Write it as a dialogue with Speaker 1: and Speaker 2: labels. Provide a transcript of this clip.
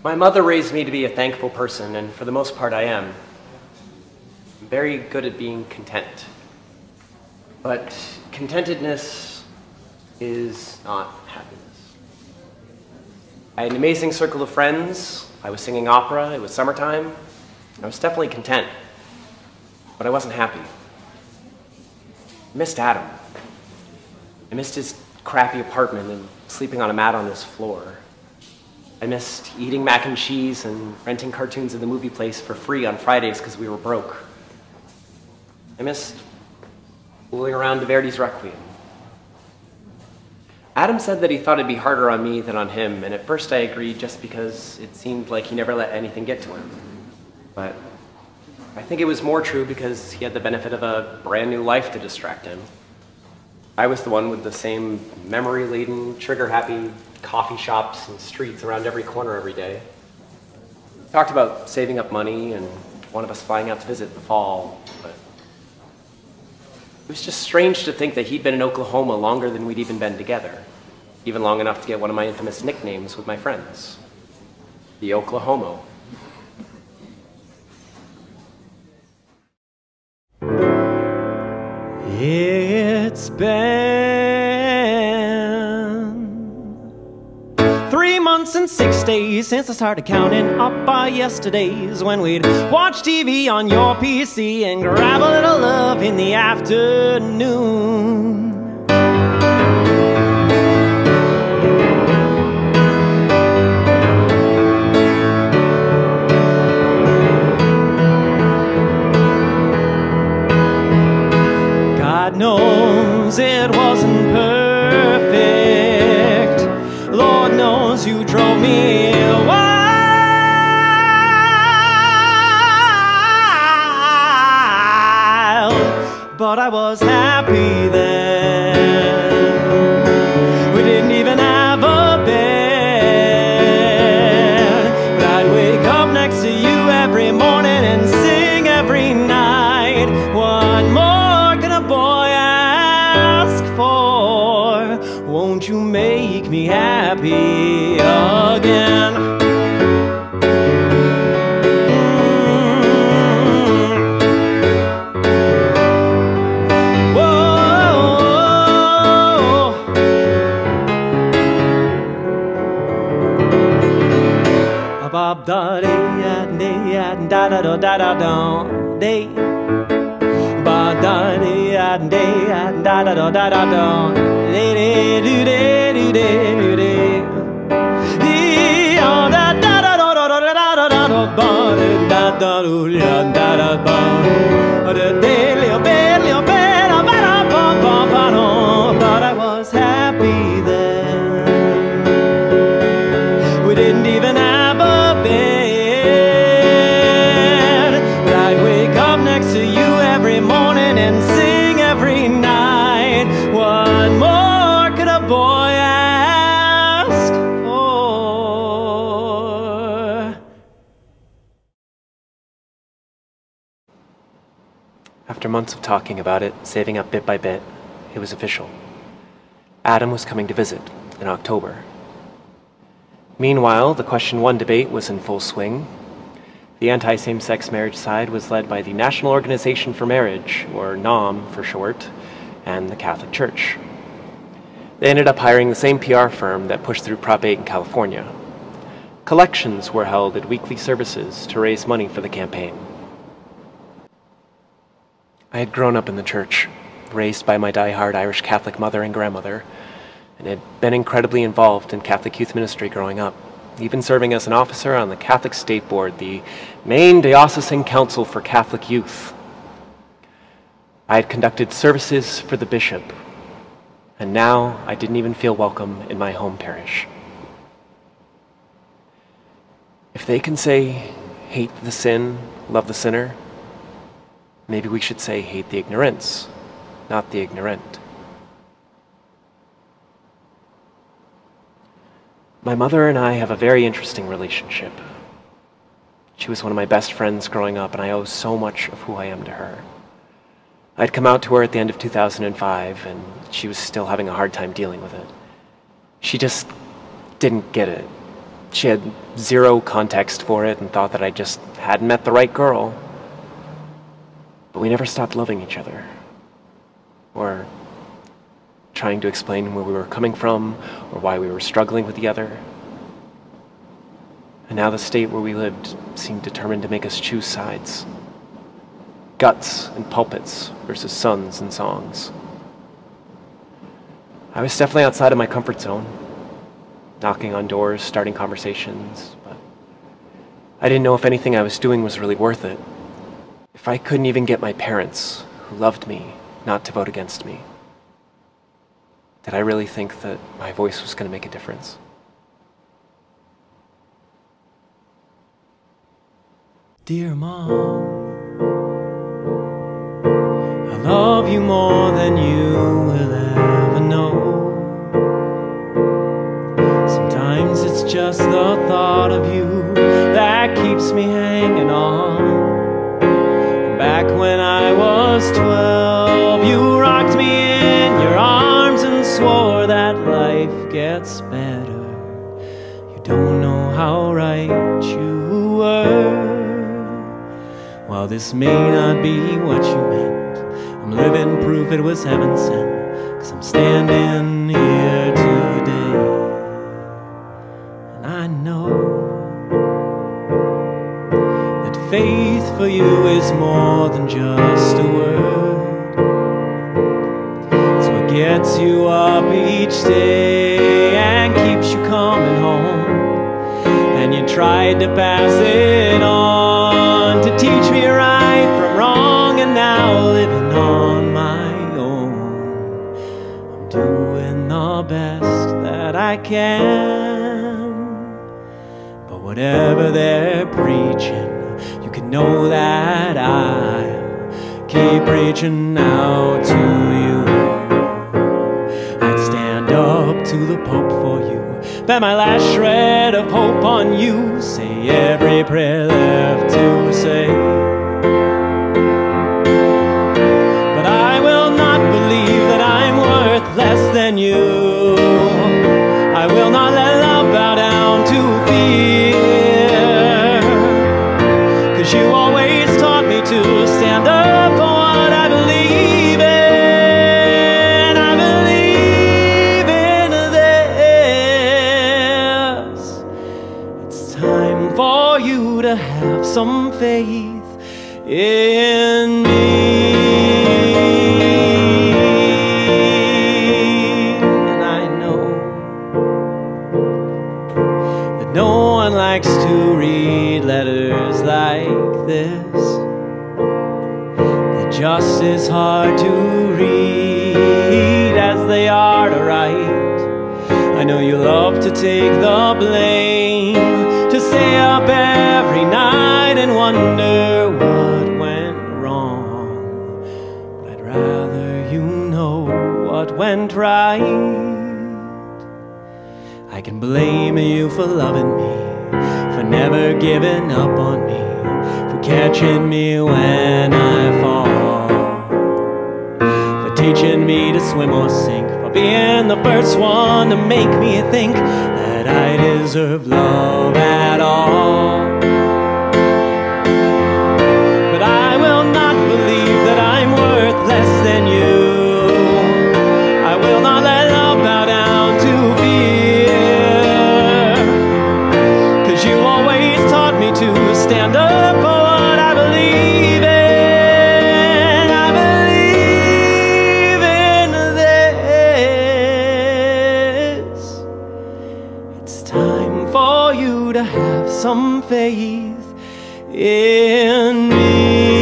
Speaker 1: My mother raised me to be a thankful person, and for the most part I am. I'm very good at being content. But contentedness is not happiness. I had an amazing circle of friends. I was singing opera, it was summertime. I was definitely content, but I wasn't happy. I missed Adam. I missed his crappy apartment and sleeping on a mat on his floor. I missed eating mac and cheese and renting cartoons at the movie place for free on Fridays because we were broke. I missed fooling around to Verdi's Requiem. Adam said that he thought it'd be harder on me than on him, and at first I agreed just because it seemed like he never let anything get to him. But I think it was more true because he had the benefit of a brand new life to distract him. I was the one with the same memory-laden, trigger-happy coffee shops and streets around every corner every day. We talked about saving up money and one of us flying out to visit in the fall, but it was just strange to think that he'd been in Oklahoma longer than we'd even been together, even long enough to get one of my infamous nicknames with my friends, the Oklahomo.
Speaker 2: It's been 3 months and 6 days since I started counting up our yesterdays, when we'd watch TV on your PC and grab a little love in the afternoon. God knows it wasn't perfect. Lord knows you drove me wild, but I was happy then. We didn't even have a bed, but I'd wake up next to you every morning and sing every night. What more can a boy ask for? Won't you make me happy again? Bob da da da da da da da da day. Ba da da da da da da da da da day do day do day do day. Da da da da da da da da da da ba da da da da da ba. Da day leo be leo be da ba da ba ba ba no. But I was happy then. We didn't even have a bed, but I'd wake up next to you every morning and sing every night. What more could a boy ask for?
Speaker 1: After months of talking about it, saving up bit by bit, it was official. Adam was coming to visit in October. Meanwhile, the Question 1 debate was in full swing. The anti-same-sex marriage side was led by the National Organization for Marriage, or NOM for short, and the Catholic Church. They ended up hiring the same PR firm that pushed through Prop 8 in California. Collections were held at weekly services to raise money for the campaign. I had grown up in the church, raised by my die-hard Irish Catholic mother and grandmother, and had been incredibly involved in Catholic youth ministry growing up, even serving as an officer on the Catholic State Board, the Maine Diocesan Council for Catholic Youth. I had conducted services for the bishop, and now I didn't even feel welcome in my home parish. If they can say, hate the sin, love the sinner, maybe we should say, hate the ignorance, not the ignorant. My mother and I have a very interesting relationship. She was one of my best friends growing up, and I owe so much of who I am to her. I'd come out to her at the end of 2005, and she was still having a hard time dealing with it. She just didn't get it. She had zero context for it and thought that I just hadn't met the right girl. But we never stopped loving each other, or trying to explain where we were coming from, or why we were struggling with the other. And now the state where we lived seemed determined to make us choose sides. Guts and pulpits versus sons and songs. I was definitely outside of my comfort zone, knocking on doors, starting conversations, but I didn't know if anything I was doing was really worth it. If I couldn't even get my parents, who loved me, not to vote against me, did I really think that my voice was going to make a difference?
Speaker 2: Dear Mom, I love you more than you will ever know. Sometimes it's just the thought of you that keeps me hanging on. Back when I was 12, you rocked me in your arms and swore that life gets better. You don't know how right you were. While this may not be what you meant, I'm living proof it was heaven sent, 'cause I'm standing here today. And I know that faith for you is more than just a word. It's what gets you up each day and keeps you coming home. And you tried to pass it on to teach me right from wrong, and now living on my own, I'm doing the best that I can. But whatever they're preaching, you can know that I'll keep reaching out to you. I'd stand up to the Pope for you, bet my last shred of hope on you, say every prayer left to say. But I will not believe that I'm worth less than you. I will not let love bow down to fear, 'cause you always taught me to stand up for what I believe in. I believe in this. It's time for you to have some faith in me. And I know that no one likes to read letters like this. They're just as hard to read as they are to write. I know you love to take the blame, to stay up every night and wonder what went wrong. But I'd rather you know what went right. I can blame you for loving me, for never giving up on me, for catching me when I fall, for teaching me to swim or sink, for being the first one to make me think that I deserve love at all. But I will not believe that I'm worth less than you. I will not let love bow down to fear, 'cause you always taught me to stand up for what I believe in. I believe in this. It's time for you to have some faith in me.